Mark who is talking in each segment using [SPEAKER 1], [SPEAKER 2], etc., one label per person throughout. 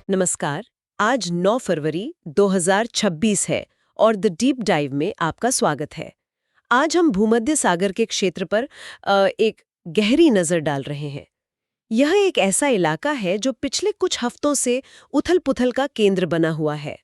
[SPEAKER 1] नमस्कार। आज 9 फरवरी 2026 है और द डीप डाइव में आपका स्वागत है। आज हम भूमध्य सागर के क्षेत्र पर एक गहरी नज़र डाल रहे हैं। यह एक ऐसा इलाका है जो पिछले कुछ हफ्तों से उथल-पुथल का केंद्र बना हुआ है।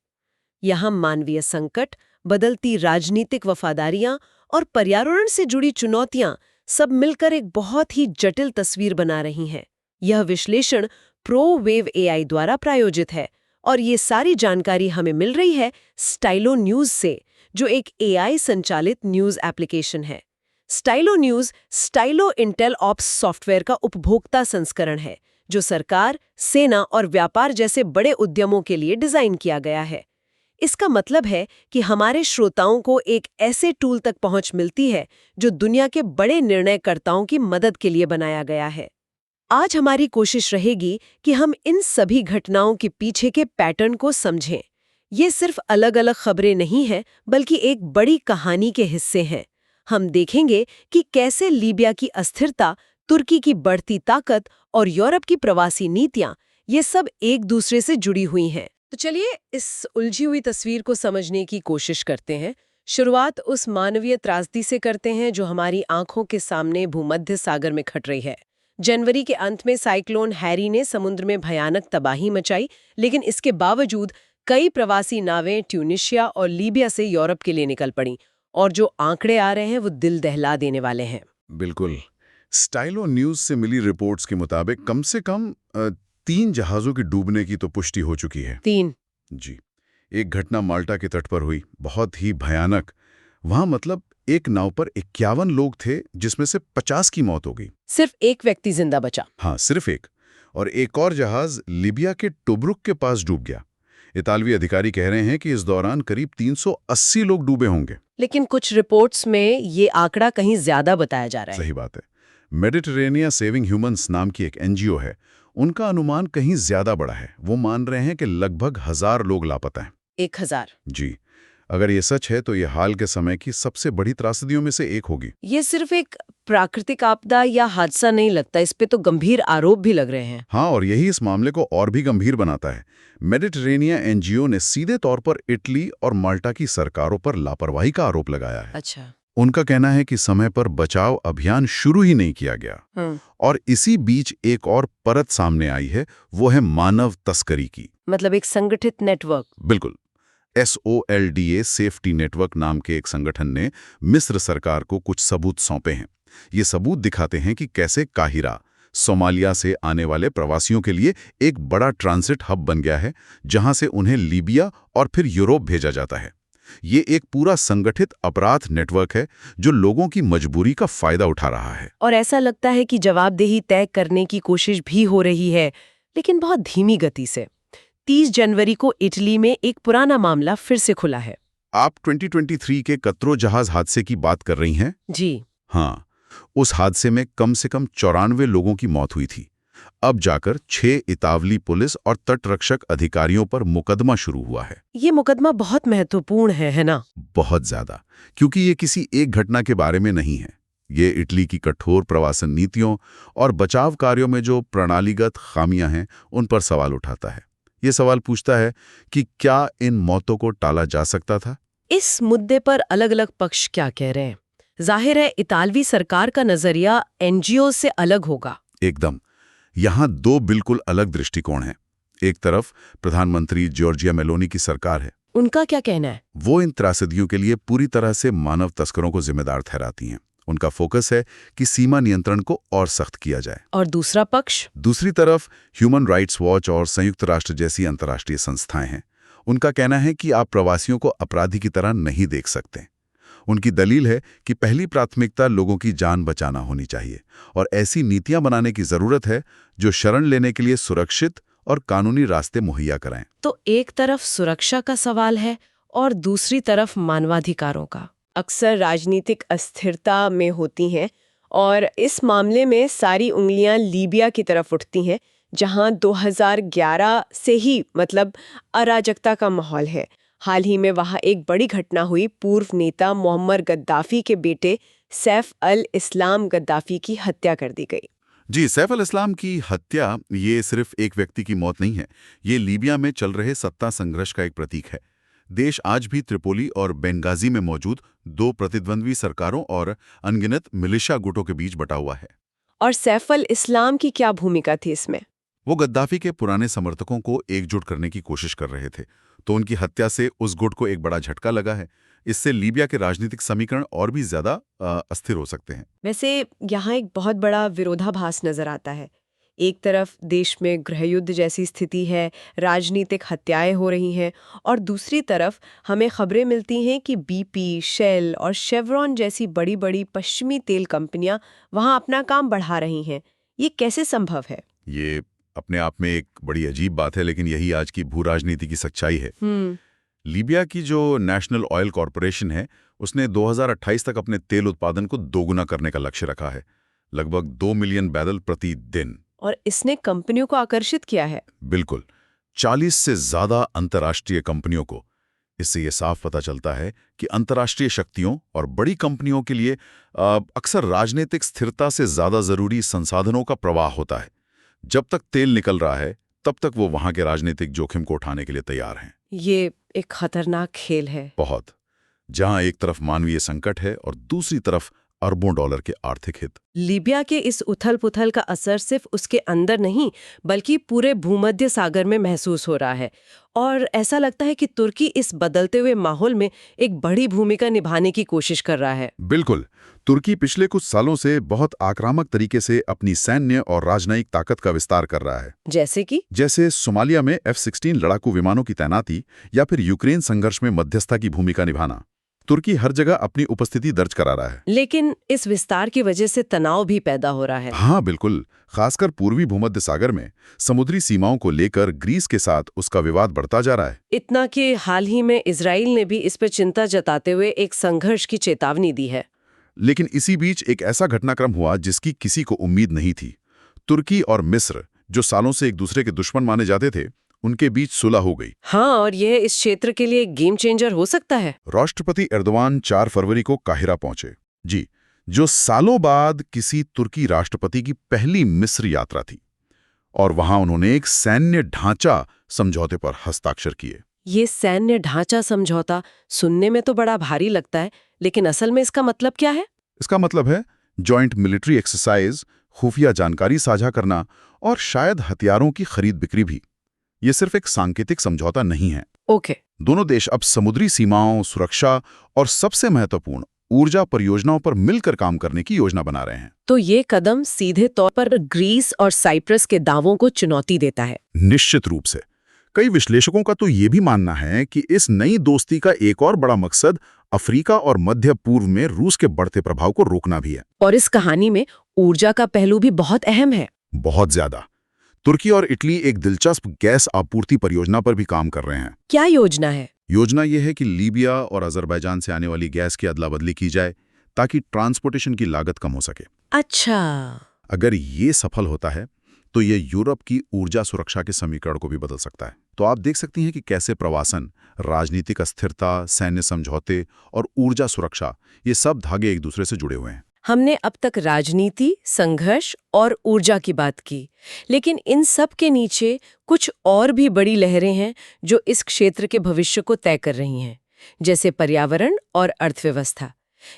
[SPEAKER 1] यहाँ मानवीय संकट, बदलती राजनीतिक वफादारियां और पर्यावरण से जुड़ी चुनौतियां सब मिलकर एक बहुत ही जटिल तस्वीर बना रही हैं। यह विश्लेषण प्रोवेव एआई द्वारा प्रायोजित है और ये सारी जानकारी हमें मिल रही है स्टाइलो न्यूज़ से, जो एक एआई संचालित न्यूज़ एप्लीकेशन है। Stylo news Stylo Intel ops software का उपभोक्ता संस्करण है, जो सरकार, सेना और व्यापार जैसे बड़े उद्यमों के लिए डिज़ाइन किया गया है। इसका मतलब है कि हमारे श्रोताओं को एक ऐसे टूल तक पहुंच मिलती है जो दुनिया के बड़े निर्णयकर्ताओं की मदद के लिए बनाया गया है। आज हमारी कोशिश रहेगी कि हम इन सभी घटनाओं के पीछे के पैटर्न को समझें। ये सिर्फ अलग-अलग खबरें नहीं हैं, बल्कि एक बड़ी कहानी के हिस्से हैं। हम देखेंगे कि कैसे लीबिया की अस्थिरता, तुर्की की बढ़ती ताकत और यूरोप की प्रवासी नीतियां, ये सब एक दूसरे से जुड़ी हुई हैं। तो चलिए इस उलझी हुई तस्वीर को समझने की कोशिश करते हैं। शुरुआत उस मानवीय त्रासदी से करते हैं जो हमारी आंखों के सामने भूमध्य सागर में खट रही है। जनवरी के अंत में साइक्लोन हैरी ने समुद्र में भयानक तबाही मचाई, लेकिन इसके बावजूद कई प्रवासी नावें ट्यूनिशिया और लीबिया से यूरोप के लिए निकल पड़ीं, और जो आंकड़े आ रहे हैं वो दिल दहला देने वाले हैं।
[SPEAKER 2] बिल्कुल। स्टाइलो न्यूज़ से मिली रिपोर्ट्स के मुताबिक कम से कम 3 जहाज़ों की डूबने की तो पुष्टि हो चुकी है।
[SPEAKER 1] 3?
[SPEAKER 2] जी। एक घटना माल्टा के तट पर हुई, बहुत ही भयानक। वहां मतलब एक नाव पर 51 लोग थे, जिसमें से 50 की मौत हो गई।
[SPEAKER 1] सिर्फ एक व्यक्ति जिंदा बचा?
[SPEAKER 2] हाँ, सिर्फ एक। और एक और जहाज लीबिया के टोब्रुक के पास डूब गया। इतालवी अधिकारी कह रहे हैं कि इस दौरान करीब 380 लोग डूबे होंगे।
[SPEAKER 1] लेकिन कुछ रिपोर्ट्स में ये आंकड़ा कहीं ज्यादा बताया जा रहा है।
[SPEAKER 2] सही बात है। मेडिटेरेनिया सेविंग ह्यूमन्स नाम की एक एनजीओ है, उनका अनुमान कहीं ज्यादा बड़ा है। वो मान रहे हैं कि लगभग 1000 लोग लापता हैं।
[SPEAKER 1] 1000?
[SPEAKER 2] जी। अगर ये सच है तो ये हाल के समय की सबसे बड़ी त्रासदियों में से एक होगी।
[SPEAKER 1] ये सिर्फ एक प्राकृतिक आपदा या हादसा नहीं लगता, इस पे तो गंभीर आरोप भी लग रहे हैं।
[SPEAKER 2] हाँ, और यही इस मामले को और भी गंभीर बनाता है। मेडिटेरेनिया एनजीओ ने सीधे तौर पर इटली और माल्टा की सरकारों पर लापरवाही का आरोप लगाया है।
[SPEAKER 1] अच्छा।
[SPEAKER 2] उनका कहना है कि समय पर बचाव अभियान शुरू ही नहीं किया गया। और इसी बीच एक और परत सामने आई है, वो है मानव तस्करी की।
[SPEAKER 1] मतलब एक संगठित नेटवर्क?
[SPEAKER 2] बिल्कुल। SOLDA सेफ्टी नेटवर्क नाम के एक संगठन ने मिस्र सरकार को कुछ सबूत सौंपे हैं। ये सबूत दिखाते हैं कि कैसे काहिरा सोमालिया से आने वाले प्रवासियों के लिए एक बड़ा ट्रांजिट हब बन गया है, जहां से उन्हें लीबिया और फिर यूरोप भेजा जाता है। ये एक पूरा संगठित अपराध नेटवर्क है जो लोगों की मजबूरी का फायदा उठा रहा है।
[SPEAKER 1] और ऐसा लगता है कि जवाबदेही तय करने की कोशिश भी हो रही है, लेकिन बहुत धीमी गति से। 30 जनवरी को इटली में एक पुराना मामला फिर से खुला है।
[SPEAKER 2] आप 2023 के कतरो जहाज हादसे की बात कर रही हैं?
[SPEAKER 1] जी
[SPEAKER 2] हाँ, उस हादसे में कम से कम 94 लोगों की मौत हुई थी। अब जाकर 6 इतावली पुलिस और तटरक्षक अधिकारियों पर मुकदमा शुरू हुआ है।
[SPEAKER 1] ये मुकदमा बहुत महत्वपूर्ण है ना?
[SPEAKER 2] बहुत ज्यादा, क्योंकि ये किसी एक घटना के बारे में नहीं है। ये इटली की कठोर प्रवासन नीतियों और बचाव कार्यों में जो प्रणालीगत खामियां हैं, उन पर सवाल उठाता है। ये सवाल पूछता है कि क्या इन मौतों को टाला जा सकता था?
[SPEAKER 1] इस मुद्दे पर अलग-अलग पक्ष क्या कह रहे हैं? जाहिर है इतालवी सरकार का नजरिया एनजीओ से अलग होगा।
[SPEAKER 2] एकदम। यहाँ 2 बिल्कुल अलग दृष्टिकोण हैं। एक तरफ प्रधानमंत्री जॉर्जिया मेलोनी की सरकार है।
[SPEAKER 1] उनका क्या कहना है? वो
[SPEAKER 2] इन त्रासदियों के लिए पूरी तरह से मानव तस्करों को जिम्मेदार ठहराती हैं। उनका फोकस है कि सीमा नियंत्रण को और सख्त किया जाए।
[SPEAKER 1] और दूसरा पक्ष?
[SPEAKER 2] दूसरी तरफ ह्यूमन राइट्स वॉच और संयुक्त राष्ट्र जैसी अंतर्राष्ट्रीय संस्थाएं हैं। उनका कहना है कि आप प्रवासियों को अपराधी की तरह नहीं देख सकते। उनकी दलील है कि पहली प्राथमिकता लोगों की जान बचाना होनी चाहिए और ऐसी नीतियां बनाने की जरूरत है जो शरण लेने के लिए सुरक्षित और कानूनी रास्ते मुहैया कराएं।
[SPEAKER 1] तो एक तरफ सुरक्षा का सवाल है और दूसरी तरफ मानवाधिकारों का। अक्सर राजनीतिक अस्थिरता में होती हैं और इस मामले में सारी उंगलियां लीबिया की तरफ उठती हैं, जहां 2011 से ही मतलब अराजकता का माहौल है। हाल ही में वहां एक बड़ी घटना हुई, पूर्व नेता मोहम्मद गद्दाफी के बेटे सैफ अल इस्लाम गद्दाफी की हत्या कर दी गई।
[SPEAKER 2] जी, सैफ अल इस्लाम की हत्या ये सिर्फ एक व्यक्ति की मौत नहीं है। ये लीबिया में चल रहे सत्ता संघर्ष का एक प्रतीक है। देश आज भी त्रिपोली और बेंगाजी में मौजूद दो प्रतिद्वंद्वी सरकारों और अनगिनत मिलिशिया गुटों के बीच बटा हुआ है।
[SPEAKER 1] और सैफ अल इस्लाम की क्या भूमिका थी इसमें?
[SPEAKER 2] वो गद्दाफी के पुराने समर्थकों को एकजुट करने की कोशिश कर रहे थे, तो उनकी हत्या से उस गुट को एक बड़ा झटका लगा है। इससे लीबिया के राजनीतिक समीकरण और भी ज्यादा अस्थिर हो सकते हैं।
[SPEAKER 1] वैसे यहाँ एक बहुत बड़ा विरोधाभास नजर आता है। एक तरफ देश में गृहयुद्ध जैसी स्थिति है, राजनीतिक हत्याएं हो रही हैं, और दूसरी तरफ हमें खबरें मिलती हैं कि बीपी, शेल और शेवरॉन जैसी बड़ी बड़ी पश्चिमी तेल कंपनियां वहां अपना काम बढ़ा रही हैं। ये कैसे संभव है?
[SPEAKER 2] ये अपने आप में एक बड़ी अजीब बात है, लेकिन यही आज की भू राजनीति की सच्चाई है। लीबिया की जो नेशनल ऑयल कॉरपोरेशन है, उसने 2028 तक अपने तेल उत्पादन को दोगुना करने का लक्ष्य रखा है, लगभग 2 मिलियन बैरल प्रति दिन।
[SPEAKER 1] और इसने कंपनियों को आकर्षित किया है।
[SPEAKER 2] बिल्कुल, 40 से ज्यादा अंतर्राष्ट्रीय कंपनियों को। इससे ये साफ पता चलता है कि अंतर्राष्ट्रीय शक्तियों और बड़ी कंपनियों के लिए अक्सर राजनीतिक स्थिरता से ज्यादा जरूरी संसाधनों का प्रवाह होता है। जब तक तेल निकल रहा है, तब तक वो वहां के राजनीतिक जोखिम को उठाने के लिए तैयार हैं।
[SPEAKER 1] ये एक खतरनाक खेल है।
[SPEAKER 2] बहुत। जहां एक तरफ मानवीय संकट है और दूसरी तरफ अरबों डॉलर के आर्थिक हित।
[SPEAKER 1] लीबिया के इस उथल-पुथल का असर सिर्फ उसके अंदर नहीं, बल्कि पूरे भूमध्य सागर में महसूस हो रहा है। और ऐसा लगता है कि तुर्की इस बदलते हुए माहौल में एक बड़ी भूमिका निभाने की कोशिश कर रहा है।
[SPEAKER 2] बिल्कुल। तुर्की पिछले कुछ सालों से बहुत आक्रामक तरीके से अपनी सैन्य और राजनयिक ताकत का विस्तार कर रहा है। जैसे सोमालिया में F-16 लड़ाकू विमानों की तैनाती या फिर यूक्रेन संघर्ष में मध्यस्थता की भूमिका निभाना। तुर्की हर जगह अपनी उपस्थिति दर्ज करा रहा है।
[SPEAKER 1] लेकिन इस विस्तार की वजह से तनाव भी पैदा हो रहा है।
[SPEAKER 2] हाँ बिल्कुल, खासकर पूर्वी भूमध्य सागर में समुद्री सीमाओं को लेकर ग्रीस के साथ उसका विवाद बढ़ता जा रहा है।
[SPEAKER 1] इतना कि हाल ही में इजराइल ने भी इस पर चिंता जताते हुए एक संघर्ष की चेतावनी दी है।
[SPEAKER 2] लेकिन इसी बीच एक ऐसा घटनाक्रम हुआ जिसकी किसी को उम्मीद नहीं थी। तुर्की और मिस्र, जो सालों से एक दूसरे के दुश्मन माने जाते थे, उनके बीच सुलह हो गई।
[SPEAKER 1] हाँ, और यह इस क्षेत्र के लिए गेम चेंजर हो सकता है।
[SPEAKER 2] राष्ट्रपति एर्दोआन 4 फरवरी को काहिरा पहुंचे, जी, जो सालों बाद किसी तुर्की राष्ट्रपति की पहली मिस्र यात्रा थी। और वहां उन्होंने एक सैन्य ढांचा समझौते पर हस्ताक्षर किए।
[SPEAKER 1] ये सैन्य ढांचा समझौता सुनने में तो बड़ा भारी लगता है, लेकिन असल में इसका मतलब क्या है?
[SPEAKER 2] इसका मतलब है जॉइंट मिलिट्री एक्सरसाइज, खुफिया जानकारी साझा करना और शायद हथियारों की खरीद बिक्री भी। ये सिर्फ एक सांकेतिक समझौता नहीं है।
[SPEAKER 1] ओके।
[SPEAKER 2] दोनों देश अब समुद्री सीमाओं, सुरक्षा और सबसे महत्वपूर्ण ऊर्जा परियोजनाओं पर मिलकर काम करने की योजना बना रहे हैं।
[SPEAKER 1] तो ये कदम सीधे तौर पर ग्रीस और साइप्रस के दावों को चुनौती देता है।
[SPEAKER 2] निश्चित रूप से। कई विश्लेषकों का तो ये भी मानना है कि इस नई दोस्ती का एक और बड़ा मकसद अफ्रीका और मध्य पूर्व में रूस के बढ़ते प्रभाव को रोकना भी है।
[SPEAKER 1] और इस कहानी में ऊर्जा का पहलू भी बहुत अहम है।
[SPEAKER 2] बहुत ज्यादा। तुर्की और इटली एक दिलचस्प गैस आपूर्ति परियोजना पर भी काम कर रहे हैं।
[SPEAKER 1] क्या योजना है?
[SPEAKER 2] योजना यह है कि लीबिया और अजरबैजान से आने वाली गैस की अदला बदली की जाए, ताकि ट्रांसपोर्टेशन की लागत कम हो सके।
[SPEAKER 1] अच्छा।
[SPEAKER 2] अगर ये सफल होता है तो ये यूरोप की ऊर्जा सुरक्षा के समीकरण को भी बदल सकता है। तो आप देख सकती हैं कि कैसे प्रवासन, राजनीतिक अस्थिरता, सैन्य समझौते और ऊर्जा सुरक्षा, ये सब धागे एक दूसरे से जुड़े हुए हैं।
[SPEAKER 1] हमने अब तक राजनीति, संघर्ष और ऊर्जा की बात की, लेकिन इन सब के नीचे कुछ और भी बड़ी लहरें हैं जो इस क्षेत्र के भविष्य को तय कर रही हैं, जैसे पर्यावरण और अर्थव्यवस्था।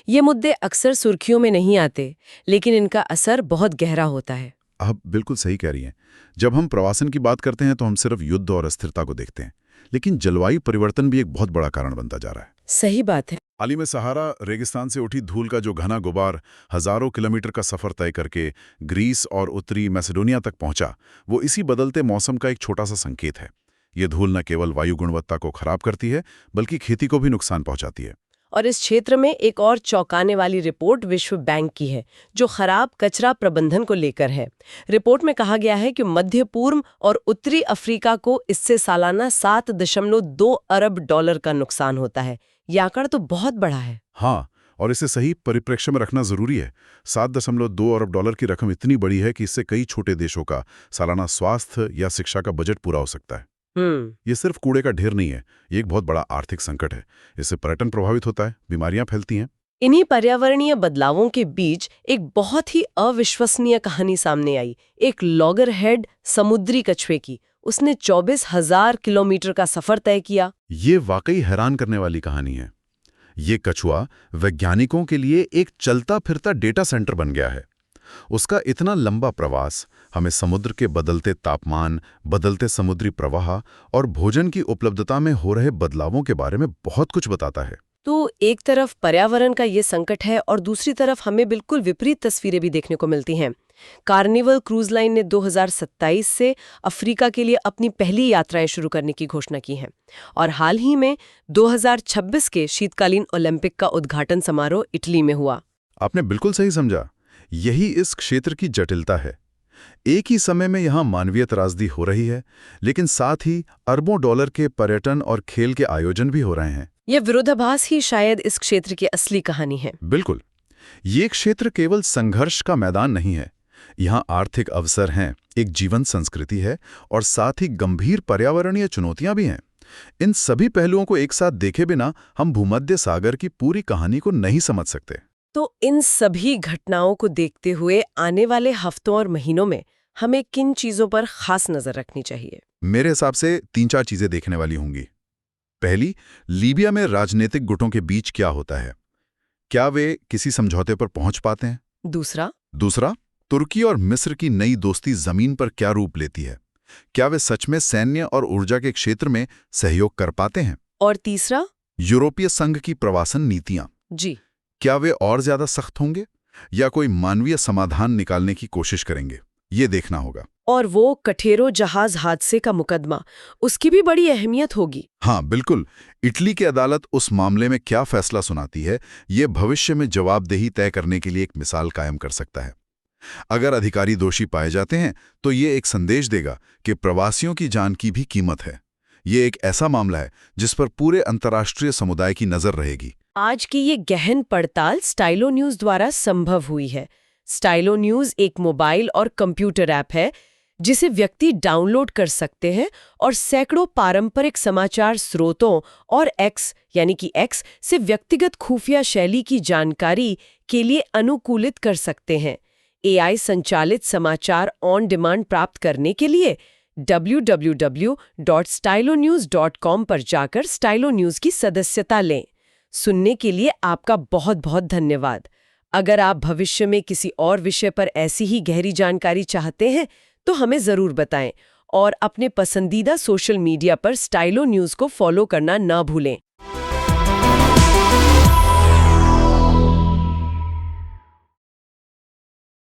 [SPEAKER 1] ये मुद्दे अक्सर सुर्खियों में नहीं आते, लेकिन इनका असर बहुत गहरा होता है।
[SPEAKER 2] आप बिल्कुल सही कह रही हैं। जब हम प्रवासन की बात करते हैं तो हम सिर्फ युद्ध और अस्थिरता को देखते हैं, लेकिन जलवायु परिवर्तन भी एक बहुत बड़ा कारण बनता जा रहा है।
[SPEAKER 1] सही बात है।
[SPEAKER 2] हाल ही में सहारा रेगिस्तान से उठी धूल का जो घना गुबार हजारों किलोमीटर का सफर तय करके ग्रीस और उत्तरी मैसेडोनिया तक पहुंचा, वो इसी बदलते मौसम का एक छोटा सा संकेत है। ये धूल न केवल वायु गुणवत्ता को खराब करती है, बल्कि खेती को भी नुकसान पहुंचाती है।
[SPEAKER 1] और इस क्षेत्र में एक और चौंकाने वाली रिपोर्ट विश्व बैंक की है, जो खराब कचरा प्रबंधन को लेकर है। रिपोर्ट में कहा गया है कि मध्य पूर्व और उत्तरी अफ्रीका को इससे सालाना $7.2 अरब का नुकसान होता है। ये आंकड़ा तो बहुत बड़ा है।
[SPEAKER 2] हाँ, और इसे सही परिप्रेक्ष्य में रखना जरूरी है। $7.2 अरब की रकम इतनी बड़ी है कि इससे कई छोटे देशों का सालाना स्वास्थ्य या शिक्षा का बजट पूरा हो सकता है। ये सिर्फ कूड़े का ढेर नहीं है, ये एक बहुत बड़ा आर्थिक संकट है। इससे पर्यटन प्रभावित होता है, बीमारियां फैलती हैं।
[SPEAKER 1] इन्हीं पर्यावरणीय बदलावों के बीच एक बहुत ही अविश्वसनीय कहानी सामने आई, एक लॉगरहेड समुद्री कछुए की। उसने 24,000 किलोमीटर का सफर तय किया।
[SPEAKER 2] ये वाकई हैरान करने वाली कहानी है। ये कछुआ वैज्ञानिकों के लिए एक चलता फिरता डेटा सेंटर बन गया है। उसका इतना लंबा प्रवास हमें समुद्र के बदलते तापमान, बदलते समुद्री प्रवाह और भोजन की उपलब्धता में हो रहे बदलावों के बारे में बहुत कुछ बताता है।
[SPEAKER 1] तो एक तरफ पर्यावरण का ये संकट है और दूसरी तरफ हमें बिल्कुल विपरीत तस्वीरें भी देखने को मिलती हैं। कार्निवल क्रूज लाइन ने 2027 से अफ्रीका के लिए अपनी पहली यात्राएं शुरू करने की घोषणा की है और हाल ही में 2026 के शीतकालीन ओलंपिक का उद्घाटन समारोह इटली में हुआ।
[SPEAKER 2] आपने बिल्कुल सही समझा। यही इस क्षेत्र की जटिलता है। एक ही समय में यहाँ मानवीय त्रासदी हो रही है, लेकिन साथ ही अरबों डॉलर के पर्यटन और खेल के आयोजन भी हो रहे हैं।
[SPEAKER 1] यह विरोधाभास ही शायद इस क्षेत्र की असली कहानी है।
[SPEAKER 2] बिल्कुल। ये क्षेत्र केवल संघर्ष का मैदान नहीं है। यहाँ आर्थिक अवसर हैं, एक जीवंत संस्कृति है और साथ ही गंभीर पर्यावरणीय चुनौतियां भी हैं। इन सभी पहलुओं को एक साथ देखे बिना हम भूमध्य सागर की पूरी कहानी को नहीं समझ सकते।
[SPEAKER 1] तो इन सभी घटनाओं को देखते हुए आने वाले हफ्तों और महीनों में हमें किन चीजों पर खास नजर रखनी चाहिए?
[SPEAKER 2] मेरे हिसाब से 3-4 चीजें देखने वाली होंगी। पहली, लीबिया में राजनीतिक गुटों के बीच क्या होता है? क्या वे किसी समझौते पर पहुंच पाते हैं? दूसरा, तुर्की और मिस्र की नई दोस्ती जमीन पर क्या रूप लेती है? क्या वे सच में सैन्य और ऊर्जा के क्षेत्र में सहयोग कर पाते हैं?
[SPEAKER 1] और तीसरा,
[SPEAKER 2] यूरोपीय संघ की प्रवासन नीतियां।
[SPEAKER 1] जी,
[SPEAKER 2] क्या वे और ज्यादा सख्त होंगे या कोई मानवीय समाधान निकालने की कोशिश करेंगे? ये देखना होगा।
[SPEAKER 1] और वो कठेरो जहाज हादसे का मुकदमा, उसकी भी बड़ी अहमियत होगी।
[SPEAKER 2] हाँ, बिल्कुल। इटली की अदालत उस मामले में क्या फैसला सुनाती है, ये भविष्य में जवाबदेही तय करने के लिए एक मिसाल कायम कर सकता है। अगर अधिकारी दोषी पाए जाते हैं तो ये एक संदेश देगा कि प्रवासियों की जान की भी कीमत है। ये एक ऐसा मामला है जिस पर पूरे अंतर्राष्ट्रीय समुदाय की नजर रहेगी।
[SPEAKER 1] आज की ये गहन पड़ताल स्टाइलो न्यूज द्वारा संभव हुई है। स्टाइलो न्यूज एक मोबाइल और कंप्यूटर ऐप है जिसे व्यक्ति डाउनलोड कर सकते हैं और सैकड़ों पारंपरिक समाचार स्रोतों और एक्स से व्यक्तिगत खुफिया शैली की जानकारी के लिए अनुकूलित कर सकते हैं। AI संचालित समाचार ऑन डिमांड प्राप्त करने के लिए www.stylonews.com पर जाकर स्टाइलो न्यूज की सदस्यता लें। सुनने के लिए आपका बहुत बहुत धन्यवाद। अगर आप भविष्य में किसी और विषय पर ऐसी ही गहरी जानकारी चाहते हैं तो हमें ज़रूर बताएं और अपने पसंदीदा सोशल मीडिया पर स्टाइलो न्यूज़ को फॉलो करना ना भूलें।